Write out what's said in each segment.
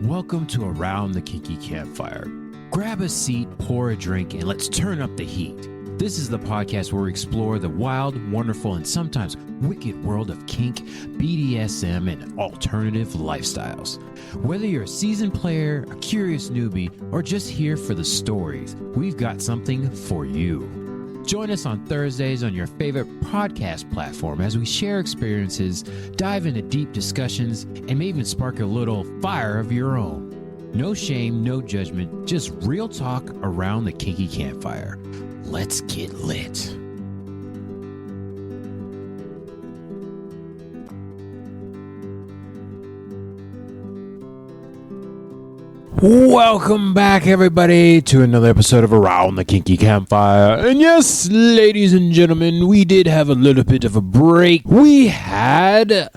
Welcome to Around the Kinky Campfire. Grab a seat, pour a drink, and let's turn up the heat. This is the podcast where we explore the wild, wonderful, and sometimes wicked world of kink, BDSM, and alternative lifestyles. Whether you're a seasoned player, a curious newbie, or just here for the stories, we've got something for you. Join us on Thursdays on your favorite podcast platform as we share experiences, dive into deep discussions, and may even spark a little fire of your own. No shame, no judgment, just real talk around the kinky campfire. Let's get lit. Welcome back, everybody, to another episode of Around the Kinky Campfire. And yes, ladies and gentlemen, we did have a little bit of a break. We had a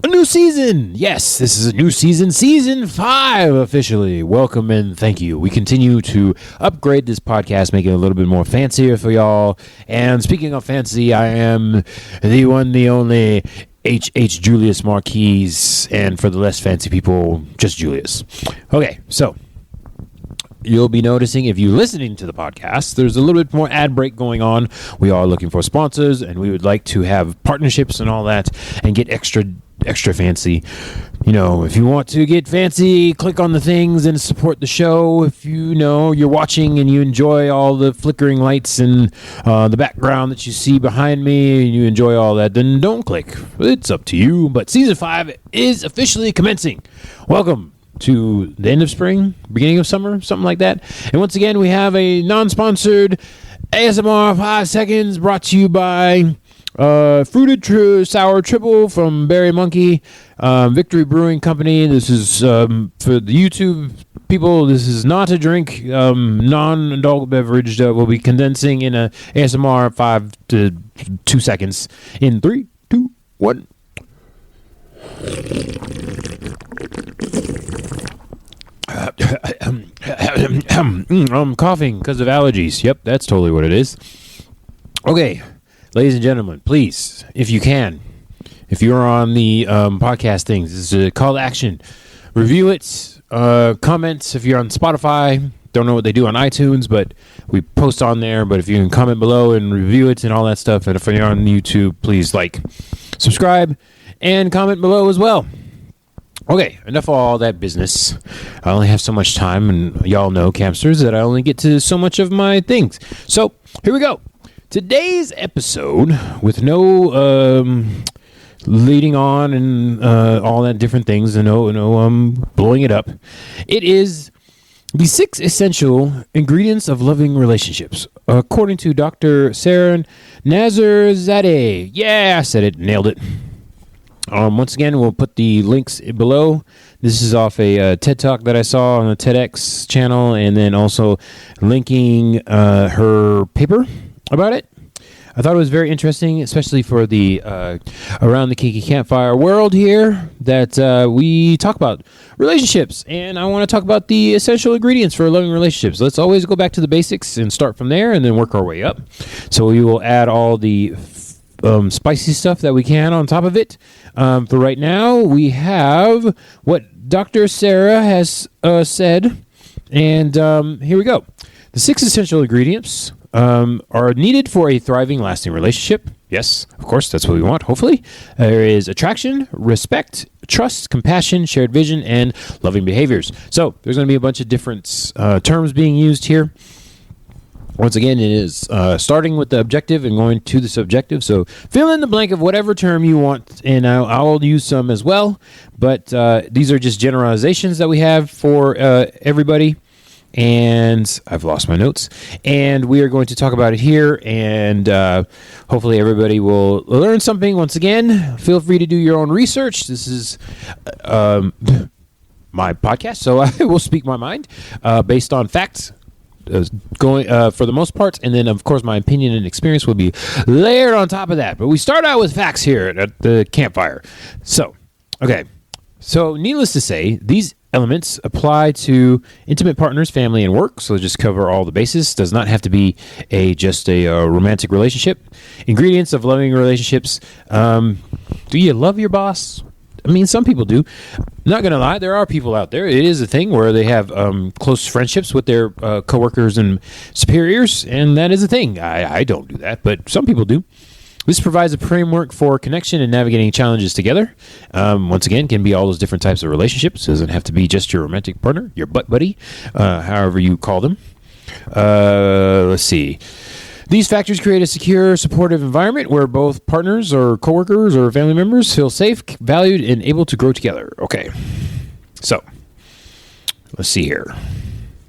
new season. Yes, this is a new season, season 5 officially. Welcome and thank you. We continue to upgrade this podcast, make it a little bit more fancier for y'all. And speaking of fancy, I am the one, the only H. Julius Marquise, and for the less fancy people, just Julius. Okay, so you'll be noticing if you're listening to the podcast, there's a little bit more ad break going on. We are looking for sponsors, and we would like to have partnerships and all that, and get extra fancy. You know, if you want to get fancy, click on the things and support the show. If you know you're watching and you enjoy all the flickering lights and the background that you see behind me, and you enjoy all that, then don't click. It's up to you. But season 5 is officially commencing. Welcome to the end of spring, beginning of summer, something like that. And once again, we have a non-sponsored ASMR 5 seconds brought to you by Fruited Sour Triple from Berry Monkey, Victory Brewing Company. This is for the YouTube people. This is not a drink, non-adult beverage that we'll be condensing in a ASMR 5 to 2 seconds in 3, 2, 1. I'm coughing because of allergies. Yep, that's totally what it is. Okay. Ladies and gentlemen, please, if you can, if you're on the podcast things, this is a call to action. Review it, comments. If you're on Spotify, don't know what they do on iTunes, but we post on there. But if you can comment below and review it and all that stuff, and if you're on YouTube, please like, subscribe, and comment below as well. Okay, enough of all that business. I only have so much time, and y'all know, campsters, that I only get to so much of my things. So here we go. Today's episode, with no leading on and all that different things, and no blowing it up, it is the 6 essential ingredients of loving relationships, according to Dr. Saren Nazarzade. Yeah, I said it, nailed it. Once again, we'll put the links below. This is off a TED Talk that I saw on the TEDx channel, and then also linking her paper about it. I thought it was very interesting, especially for the Around the Kinky Campfire world here, that we talk about relationships, and I want to talk about the essential ingredients for loving relationships. Let's always go back to the basics and start from there, and then work our way up. So we will add all the spicy stuff that we can on top of it. For right now, we have what Dr. Sarah has said, and here we go. The 6 essential ingredients are needed for a thriving, lasting relationship. Yes, of course, that's what we want, hopefully. There is attraction, respect, trust, compassion, shared vision, and loving behaviors. So there's going to be a bunch of different terms being used here. Once again, it is starting with the objective and going to the subjective. So fill in the blank of whatever term you want, and I'll use some as well. But these are just generalizations that we have for everybody. And I've lost my notes, and we are going to talk about it here, and hopefully everybody will learn something. Once again, feel free to do your own research. This is my podcast, so I will speak my mind based on facts, going for the most part, and then of course my opinion and experience will be layered on top of that. But we start out with facts here at the campfire. So, okay. So, needless to say, these elements apply to intimate partners, family, and work. So just cover all the bases. Does not have to be just a romantic relationship. Ingredients of loving relationships. Do you love your boss? I mean, some people do. Not gonna lie, there are people out there. It is a thing where they have close friendships with their coworkers and superiors, and that is a thing. I don't do that, but some people do. This provides a framework for connection and navigating challenges together. Once again, can be all those different types of relationships. It doesn't have to be just your romantic partner, your butt buddy, however you call them. Let's see. These factors create a secure, supportive environment where both partners or coworkers or family members feel safe, valued, and able to grow together. Okay. So, let's see here.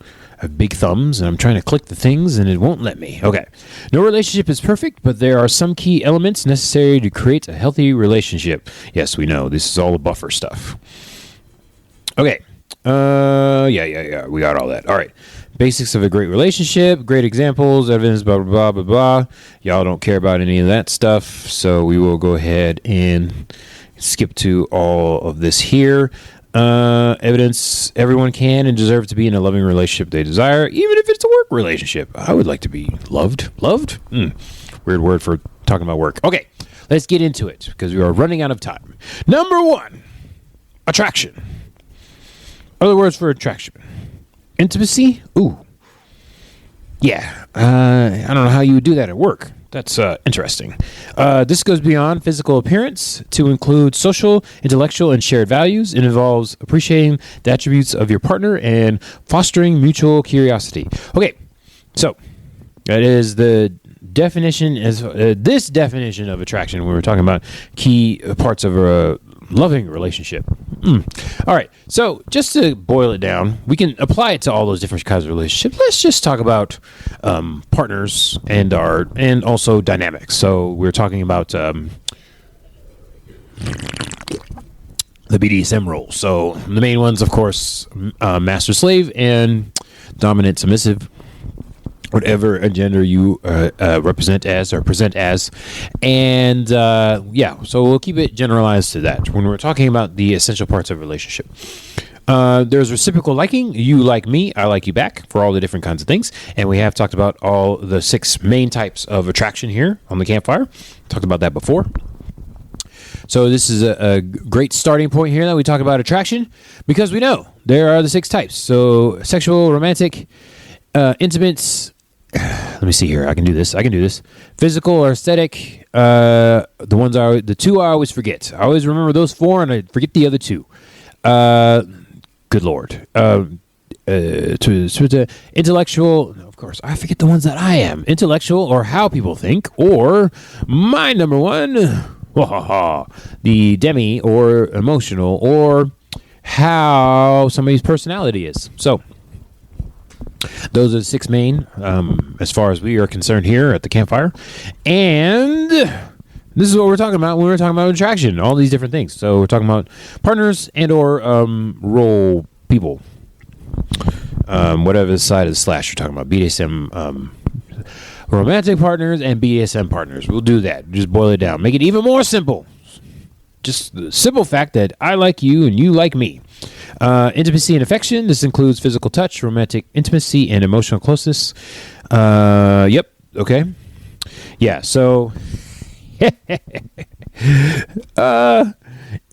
I have big thumbs, and I'm trying to click the things, and it won't let me. Okay. No relationship is perfect, but there are some key elements necessary to create a healthy relationship. Yes, we know. This is all the buffer stuff. Okay. Yeah. We got all that. All right. Basics of a great relationship, great examples, evidence, blah, blah, blah, blah, blah. Y'all don't care about any of that stuff, so we will go ahead and skip to all of this here. Evidence, everyone can and deserve to be in a loving relationship they desire, even if it's a work relationship. I would like to be loved. Loved? Weird word for talking about work. Okay, let's get into it, because we are running out of time. Number 1, attraction. Other words for attraction. Intimacy? Ooh. Yeah. I don't know how you would do that at work. That's interesting. This goes beyond physical appearance to include social, intellectual, and shared values. It involves appreciating the attributes of your partner and fostering mutual curiosity. Okay. So, that is the definition, this definition of attraction when we're talking about key parts of a loving relationship. All right. So just to boil it down, we can apply it to all those different kinds of relationships. Let's just talk about partners and also dynamics. So we're talking about the BDSM roles. So the main ones, of course, master slave and dominant submissive, whatever gender you represent as or present as. And so we'll keep it generalized to that when we're talking about the essential parts of a relationship. There's reciprocal liking. You like me, I like you back, for all the different kinds of things. And we have talked about all the 6 main types of attraction here on the campfire. Talked about that before. So this is a great starting point here that we talk about attraction, because we know there are the 6 types. So sexual, romantic, intimate. Let me see here. I can do this. Physical or aesthetic. The 2 I always forget. I always remember those 4, and I forget the other 2. Good Lord. Intellectual. Of course, I forget the ones that I am. Intellectual, or how people think, or my number 1, the demi, or emotional, or how somebody's personality is. So, those are the 6 main, as far as we are concerned here at the campfire. And this is what we're talking about when we're talking about attraction, all these different things. So we're talking about partners and or role people. Whatever the side of the slash you're talking about. BDSM, romantic partners and BDSM partners. We'll do that. Just boil it down. Make it even more simple. Just the simple fact that I like you and you like me. Intimacy and affection. This includes physical touch, romantic intimacy, and emotional closeness. Yep. Okay. Yeah. So,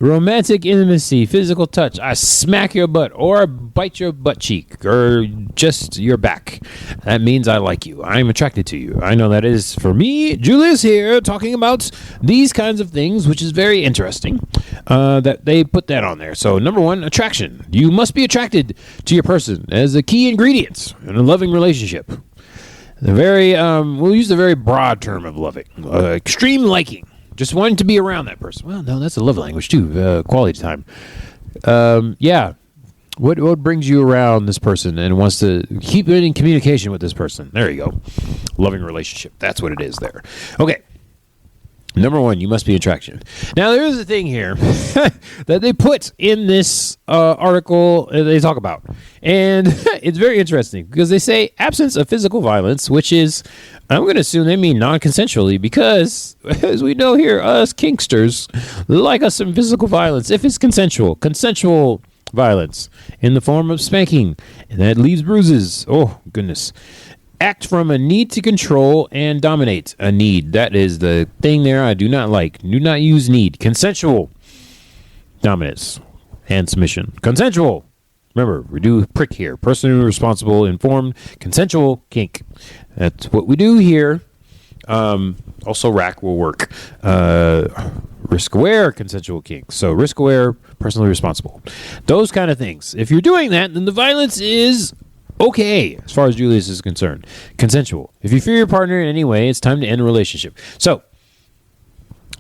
romantic intimacy, physical touch. I smack your butt or bite your butt cheek or just your back. That means I like you. I'm attracted to you. I know that is for me, Julius here, talking about these kinds of things, which is very interesting that they put that on there. So number 1, attraction. You must be attracted to your person as a key ingredient in a loving relationship. We'll use the very broad term of loving. Extreme liking. Just wanting to be around that person. Well, no, that's a love language too. Quality time. Yeah. What brings you around this person and wants to keep it in communication with this person? There you go. Loving relationship. That's what it is there. Okay. Number 1, you must be attraction. Now, there is a thing here that they put in this article they talk about. And it's very interesting because they say absence of physical violence, which is, I'm going to assume they mean non-consensually because, as we know here, us kinksters like us some physical violence. If it's consensual violence in the form of spanking, and that leaves bruises. Oh, goodness. Act from a need to control and dominate. A need. That is the thing there I do not like. Do not use need. Consensual. dominance and submission. Consensual. Remember, we do prick here. Personally responsible, informed, consensual kink. That's what we do here. Also, rack will work. Risk-aware, consensual kink. So, risk-aware, personally responsible. Those kind of things. If you're doing that, then the violence is okay, as far as Julius is concerned. Consensual. If you fear your partner in any way, it's time to end a relationship. So,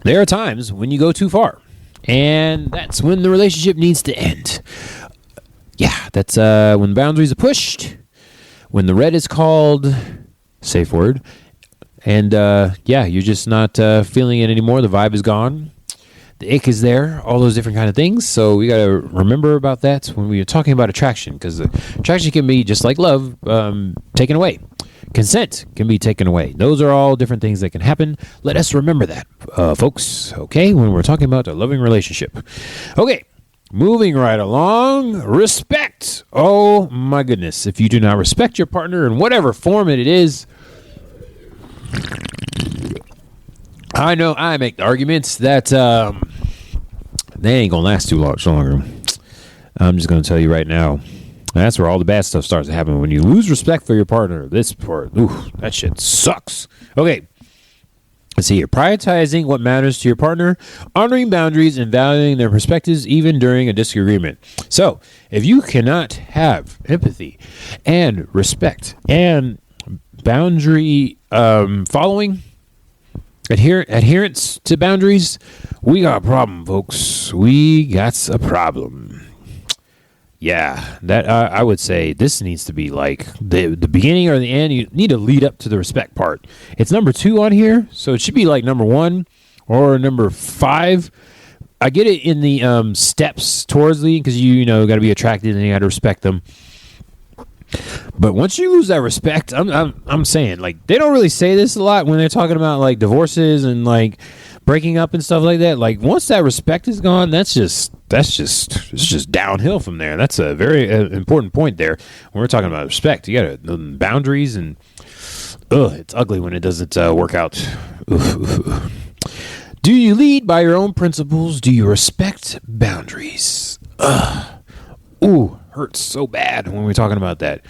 there are times when you go too far. And that's when the relationship needs to end. Yeah, that's when boundaries are pushed, when the red is called, safe word, and you're just not feeling it anymore. The vibe is gone. The ick is there, all those different kind of things. So we got to remember about that when we are talking about attraction, because attraction can be just like love, taken away. Consent can be taken away. Those are all different things that can happen. Let us remember that, folks, okay, when we're talking about a loving relationship. Okay. Moving right along, respect. Oh my goodness. If you do not respect your partner in whatever form it is, I know I make the arguments that they ain't going to last too much longer. I'm just going to tell you right now. That's where all the bad stuff starts to happen. When you lose respect for your partner, this part, that shit sucks. Okay. Let's see here. Prioritizing what matters to your partner, honoring boundaries, and valuing their perspectives even during a disagreement. So, if you cannot have empathy and respect and boundary following, adherence to boundaries, we got a problem, folks. We got a problem. Yeah, that I would say this needs to be like the beginning or the end. You need to lead up to the respect part. It's number 2 on here, so it should be like number 1 or number 5. I get it in the steps towards leading, because you got to be attracted and you got to respect them. But once you lose that respect, I'm saying, like, they don't really say this a lot when they're talking about like divorces and like breaking up and stuff like that. Like, once that respect is gone, it's just downhill from there. That's a very important point there. When we're talking about respect, you got to boundaries, and it's ugly when it doesn't work out. Do you lead by your own principles? Do you respect boundaries? Hurts so bad when we're talking about that.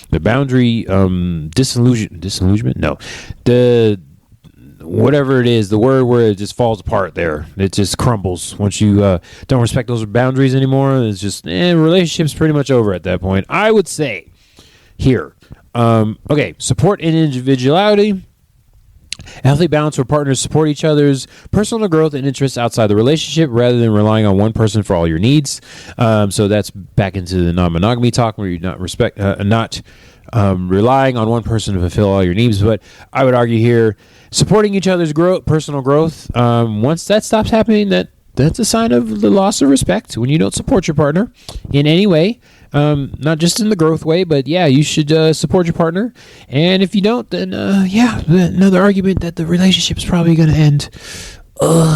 The boundary disillusionment? No. Whatever it is, the word where it just falls apart there. It just crumbles once you don't respect those boundaries anymore. It's just, relationship's pretty much over at that point, I would say. Here. Okay, support and individuality. A healthy balance where partners support each other's personal growth and interests outside the relationship rather than relying on one person for all your needs. So that's back into the non-monogamy talk, where you're not relying on one person to fulfill all your needs. But I would argue here, supporting each other's personal growth. Once that stops happening, that's a sign of the loss of respect. When you don't support your partner in any way, not just in the growth way, but you should support your partner. And if you don't, then another argument that the relationship is probably going to end.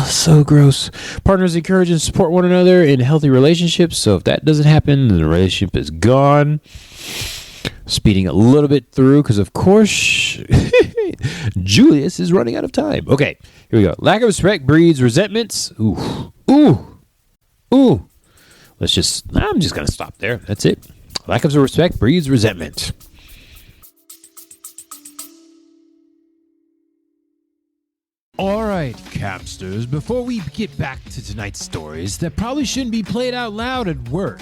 So gross. Partners encourage and support one another in healthy relationships. So if that doesn't happen, then the relationship is gone. Speeding a little bit through, because of course Julius is running out of time. Okay, here we go. Lack of respect breeds resentments. Ooh. I'm just going to stop there. That's it. Lack of respect breeds resentment. All right, Capsters, before we get back to tonight's stories that probably shouldn't be played out loud at work,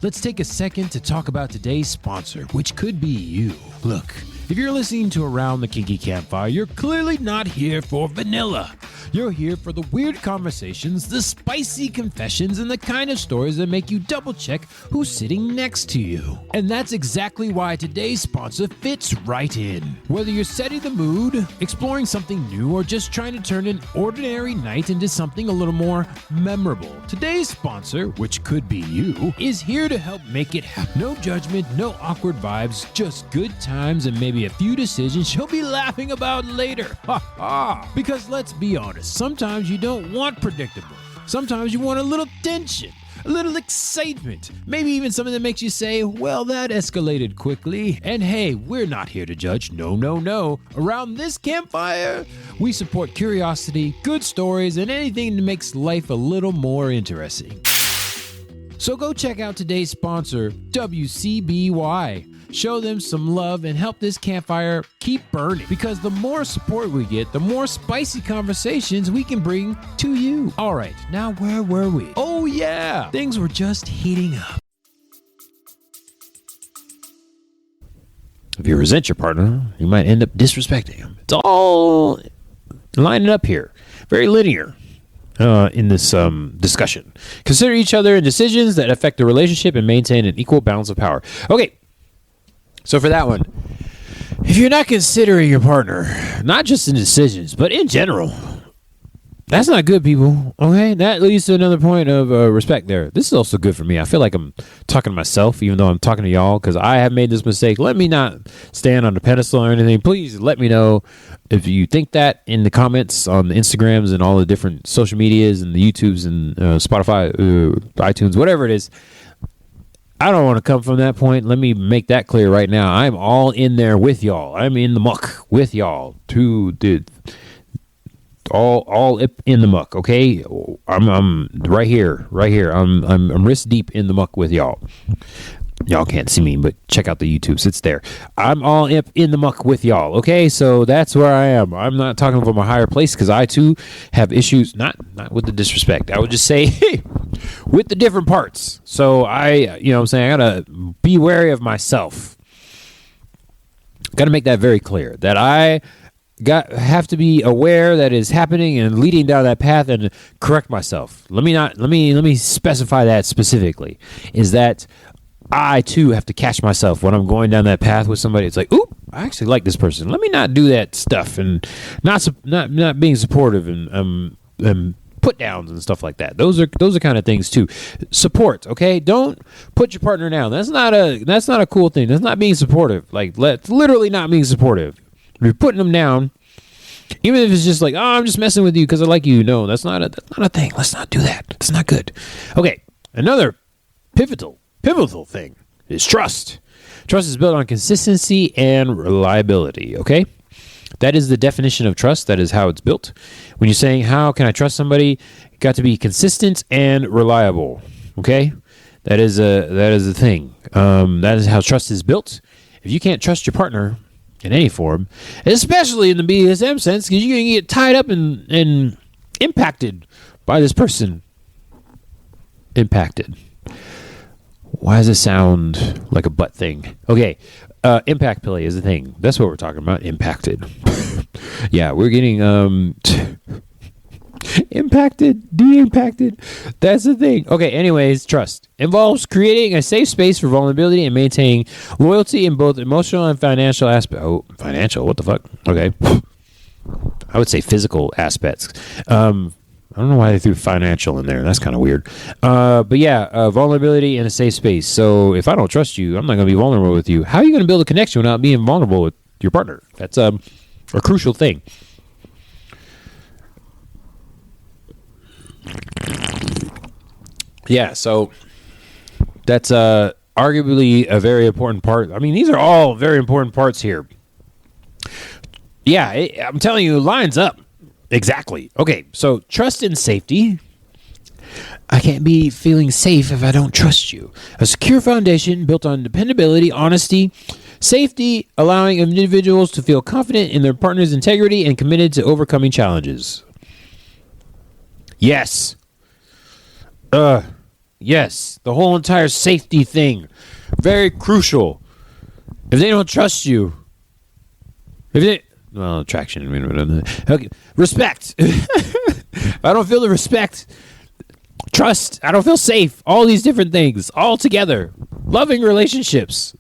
let's take a second to talk about today's sponsor, which could be you. Look, if you're listening to Around the Kinky Campfire, you're clearly not here for vanilla. You're here for the weird conversations, the spicy confessions, and the kind of stories that make you double-check who's sitting next to you. And that's exactly why today's sponsor fits right in. Whether you're setting the mood, exploring something new, or just trying to turn an ordinary night into something a little more memorable, today's sponsor, which could be you, is here to help make it happen. No judgment, no awkward vibes, just good times and maybe a few decisions you'll be laughing about later. Ha ha! Because let's be honest, sometimes you don't want predictable. Sometimes you want a little tension, a little excitement, maybe even something that makes you say, well, that escalated quickly. And hey, we're not here to judge. No, no, no. Around this campfire, we support curiosity, good stories, and anything that makes life a little more interesting. So go check out today's sponsor, WCBY. Show them some love and help this campfire keep burning, because the more support we get, the more spicy conversations we can bring to you. All right, now where were we? Oh yeah, things were just heating up. If you resent your partner, you might end up disrespecting him. It's all lining up here. Very linear in this discussion. Consider each other in decisions that affect the relationship and maintain an equal balance of power. Okay, so for that one, if you're not considering your partner, not just in decisions, but in general, that's not good, people. Okay, that leads to another point of respect there. This is also good for me. I feel like I'm talking to myself, even though I'm talking to y'all, because I have made this mistake. Let me not stand on a pedestal or anything. Please let me know if you think that in the comments on the Instagrams and all the different social medias and the YouTubes and Spotify, iTunes, whatever it is. I don't want to come from that point. Let me make that clear right now. I'm all in there with y'all. I'm in the muck with y'all. All in the muck, okay? I'm right here. I'm wrist deep in the muck with y'all. Y'all can't see me, but check out the YouTubes. It's there. I'm all in the muck with y'all, okay? So that's where I am. I'm not talking from a higher place, because I too have issues, not with the disrespect. I would just say, hey, with the different parts. So I gotta be wary of myself. Gotta make that very clear, that I have to be aware that is happening and leading down that path, and correct myself. Let me specify that specifically, is that I too have to catch myself when I'm going down that path with somebody. It's like, oop, I actually like this person. Let me not do that stuff, and not being supportive and put downs and stuff like that. Those are kind of things too. Support, okay? Don't put your partner down. That's not a cool thing. That's not being supportive. Like, let's literally not being supportive. If you're putting them down, even if it's just like, oh, I'm just messing with you because I like you. No, that's not a thing. Let's not do that. It's not good. Okay, another pivotal thing is trust. Trust is built on consistency and reliability, okay? That is the definition of trust. That is how it's built. When you're saying, how can I trust somebody? You got to be consistent and reliable, okay? That is a thing. That is how trust is built. If you can't trust your partner in any form, especially in the BDSM sense, because you're going to get tied up and impacted by this person. Impacted. Why does it sound like a butt thing? Okay, impact play is a thing. That's what we're talking about, impacted. Yeah, we're getting impacted, de-impacted. That's the thing. Okay, anyways, trust involves creating a safe space for vulnerability and maintaining loyalty in both emotional and financial aspects. Oh, financial? What the fuck? Okay. I would say physical aspects. I don't know why they threw financial in there. That's kind of weird. But yeah, vulnerability in a safe space. So if I don't trust you, I'm not going to be vulnerable with you. How are you going to build a connection without being vulnerable with your partner? That's a crucial thing. Yeah, so that's arguably a very important part. I mean, these are all very important parts here. Yeah, I'm telling you, it lines up. Exactly. Okay, so trust and safety. I can't be feeling safe if I don't trust you. A secure foundation built on dependability, honesty, safety, allowing individuals to feel confident in their partner's integrity and committed to overcoming challenges. Yes. Yes. The whole entire safety thing. Very crucial. If they don't trust you, attraction. Okay. Respect. If I don't feel the respect, trust, I don't feel safe. All these different things, all together. Loving relationships.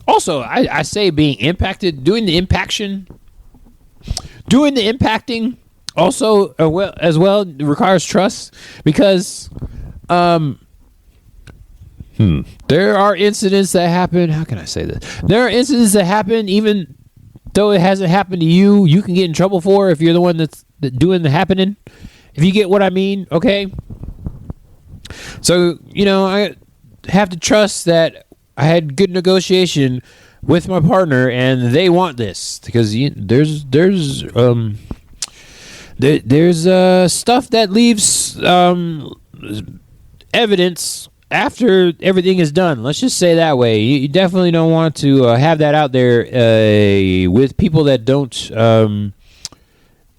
Also, I say being impacted, doing the impacting also as well requires trust, because there are incidents that happen. How can I say this? There are incidents that happen even though it hasn't happened to you. You can get in trouble for if you're the one that's doing the happening. If you get what I mean, okay? So, I have to trust that I had good negotiation with my partner and they want this, because there's stuff that leaves evidence after everything is done. Let's just say that way. You definitely don't want to have that out there with people that don't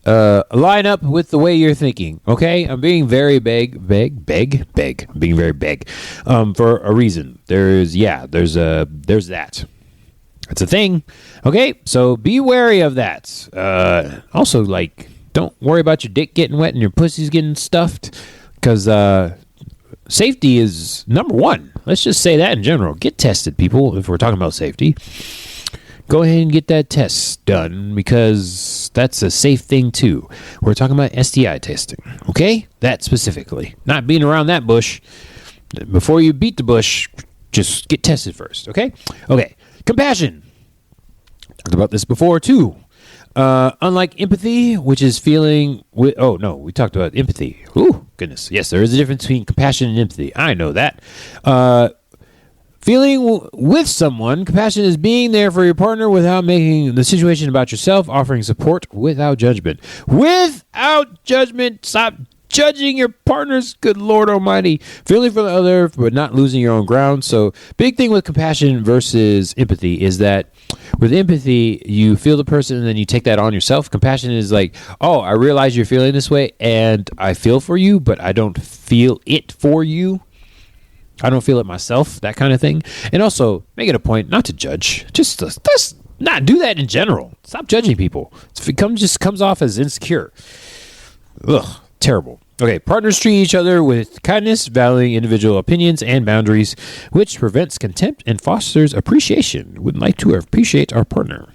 line up with the way you're thinking. Okay, I'm being very being very big for a reason. There's that. It's a thing. Okay, so be wary of that. Also, like, don't worry about your dick getting wet and your pussy's getting stuffed, because safety is number one. Let's just say that in general. Get tested, people, if we're talking about safety. Go ahead and get that test done, because that's a safe thing, too. We're talking about STI testing, okay? That specifically. Not beating around that bush. Before you beat the bush, just get tested first, okay? Okay. Compassion. Talked about this before, too. Unlike empathy, which is feeling we talked about empathy. Ooh, goodness. Yes, there is a difference between compassion and empathy. I know that. Feeling with someone, compassion is being there for your partner without making the situation about yourself, offering support without judgment. Without judgment. Stop judging your partners, good Lord Almighty. Feeling for the other, but not losing your own ground. So, big thing with compassion versus empathy is that with empathy, you feel the person and then you take that on yourself. Compassion is like, oh, I realize you're feeling this way and I feel for you, but I don't feel it for you. I don't feel it myself, that kind of thing. And also, make it a point not to judge. Just not do that in general. Stop judging people. It comes off as insecure. Ugh. Terrible. Okay, partners treat each other with kindness, valuing individual opinions and boundaries, which prevents contempt and fosters appreciation. Would like to appreciate our partner.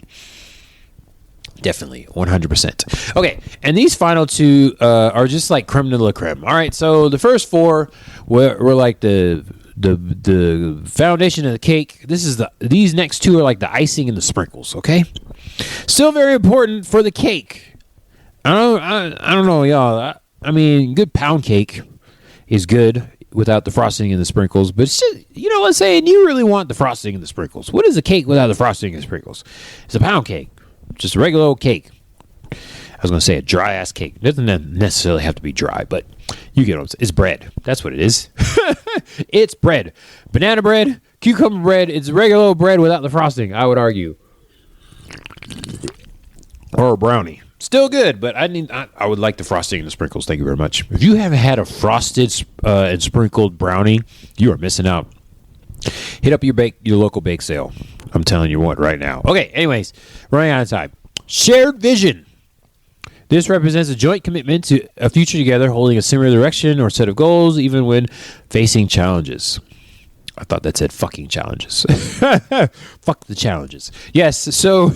Definitely, 100%. Okay, and these final two are just like creme de la creme. All right, so the first four were like the foundation of the cake. These next two are like the icing and the sprinkles. Okay, still very important for the cake. I don't know, y'all. I mean, good pound cake is good without the frosting and the sprinkles. But it's just, let's say you really want the frosting and the sprinkles. What is a cake without the frosting and the sprinkles? It's a pound cake. Just a regular old cake. I was going to say a dry-ass cake. It doesn't necessarily have to be dry, but you get what I'm saying. It's bread. That's what it is. It's bread. Banana bread, cucumber bread. It's regular old bread without the frosting, I would argue. Or a brownie. Still good, but I would like the frosting and the sprinkles. Thank you very much. If you haven't had a frosted and sprinkled brownie, you are missing out. Hit up your local bake sale. I'm telling you what right now. Okay, anyways, running out of time. Shared vision. This represents a joint commitment to a future together, holding a similar direction or set of goals, even when facing challenges. I thought that said fucking challenges. Fuck the challenges. Yes, so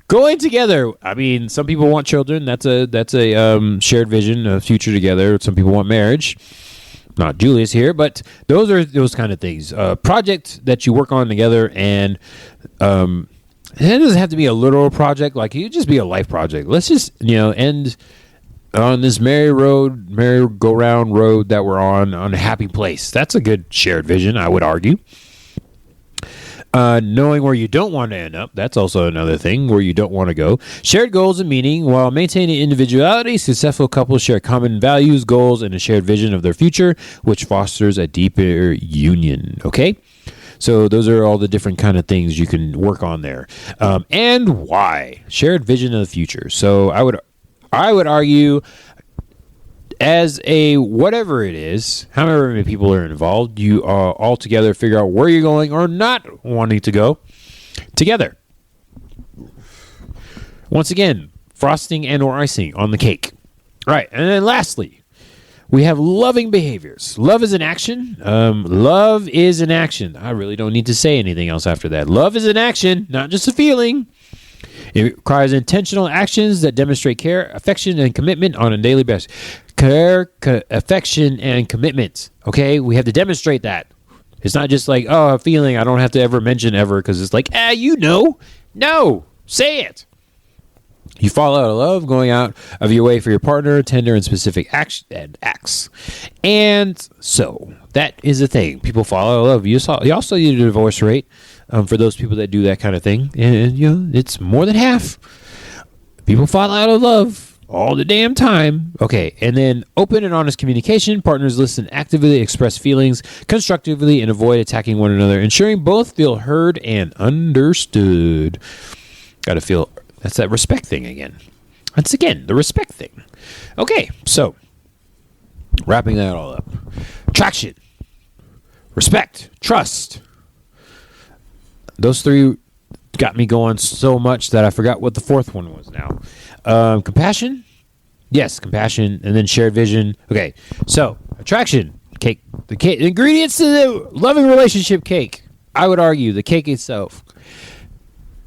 going together. I mean, some people want children. That's a shared vision, a future together. Some people want marriage. Not Julius here, but those are those kind of things. Project that you work on together, and it doesn't have to be a literal project. Like, it could just be a life project. Let's just end on this merry-go-round road that we're on a happy place. That's a good shared vision, I would argue. Knowing where you don't want to end up, that's also another thing, where you don't want to go. Shared goals and meaning. While maintaining individuality, successful couples share common values, goals, and a shared vision of their future, which fosters a deeper union. Okay? So those are all the different kind of things you can work on there. And why? Shared vision of the future. So I would argue, as a whatever it is, however many people are involved, you all together figure out where you're going or not wanting to go together. Once again, frosting and or icing on the cake. All right, and then lastly, we have loving behaviors. Love is an action. Love is an action. I really don't need to say anything else after that. Love is an action, not just a feeling. It requires intentional actions that demonstrate care, affection, and commitment on a daily basis. Care, affection, and commitment. Okay? We have to demonstrate that. It's not just like, a feeling I don't have to ever mention ever, because it's like, No, say it. You fall out of love, going out of your way for your partner, tender and specific acts. And so, that is the thing. People fall out of love. You also need a divorce rate for those people that do that kind of thing. And, it's more than half. People fall out of love all the damn time. Okay, and then open and honest communication. Partners listen actively, express feelings constructively, and avoid attacking one another, ensuring both feel heard and understood. Got to feel, that's that respect thing again. That's again the respect thing. Okay, so wrapping that all up. Attraction, respect, trust. Those three got me going so much that I forgot what the fourth one was now. Compassion? Yes, compassion. And then shared vision. Okay, so attraction, cake. The cake, the ingredients to the loving relationship cake. I would argue the cake itself.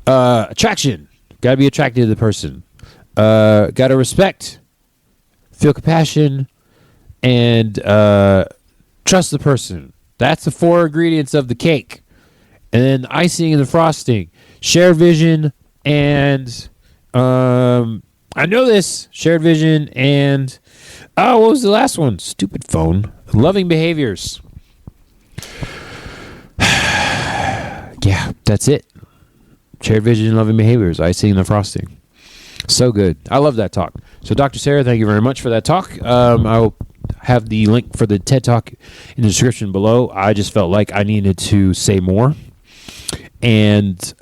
Attraction. Got to be attracted to the person. Got to respect, feel compassion, and trust the person. That's the 4 ingredients of the cake. And then the icing and the frosting. Shared vision and I know this. Shared vision and what was the last one? Stupid phone. Loving behaviors. Yeah, that's it. Shared vision, loving behaviors, icing and the frosting. So good. I love that talk. So Dr. Sarah, thank you very much for that talk. I will have the link for the TED Talk in the description below. I just felt like I needed to say more. And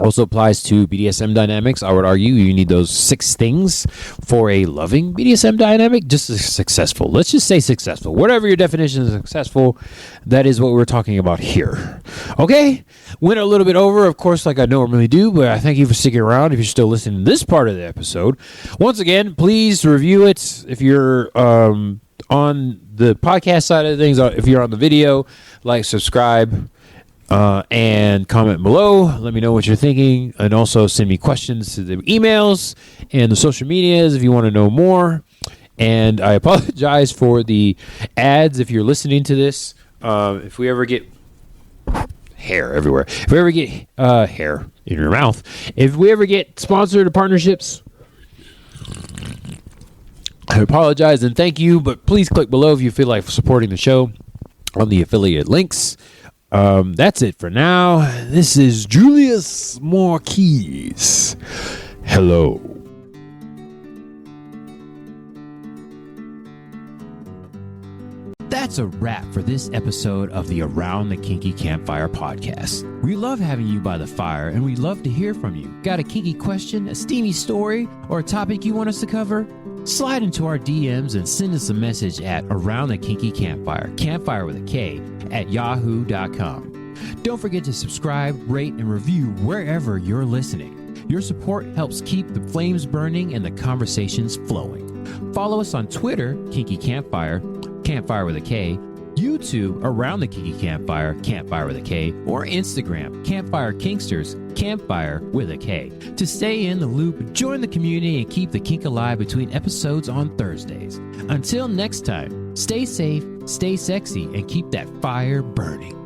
also applies to BDSM dynamics. I would argue you need those 6 things for a loving BDSM dynamic. Just successful. Let's just say successful. Whatever your definition of successful, that is what we're talking about here. Okay? Went a little bit over, of course, like I normally do, but I thank you for sticking around if you're still listening to this part of the episode. Once again, please review it if you're on the podcast side of things. If you're on the video, like, subscribe, and comment below. Let me know what you're thinking, and also send me questions to the emails and the social medias if you want to know more. And I apologize for the ads if you're listening to this. If we ever get hair everywhere, if we ever get hair in your mouth, if we ever get sponsored or partnerships, I apologize and thank you, but please click below if you feel like supporting the show on the affiliate links. That's it for now. This is Julius Marquez. Hello. That's a wrap for this episode of the Around the Kinky Campfire podcast. We love having you by the fire, and we love to hear from you. Got a kinky question, a steamy story, or a topic you want us to cover? Slide into our DMs and send us a message at Around the Kinky Campfire, campfire with a K, at yahoo.com. Don't forget to subscribe, rate, and review wherever you're listening. Your support helps keep the flames burning and the conversations flowing. Follow us on Twitter, Kinky Campfire, campfire with a K, YouTube, Around the Kinky Campfire, campfire with a K, or Instagram, Campfire Kinksters, campfire with a K. To stay in the loop, join the community and keep the kink alive between episodes on Thursdays. Until next time, stay safe, stay sexy, and keep that fire burning.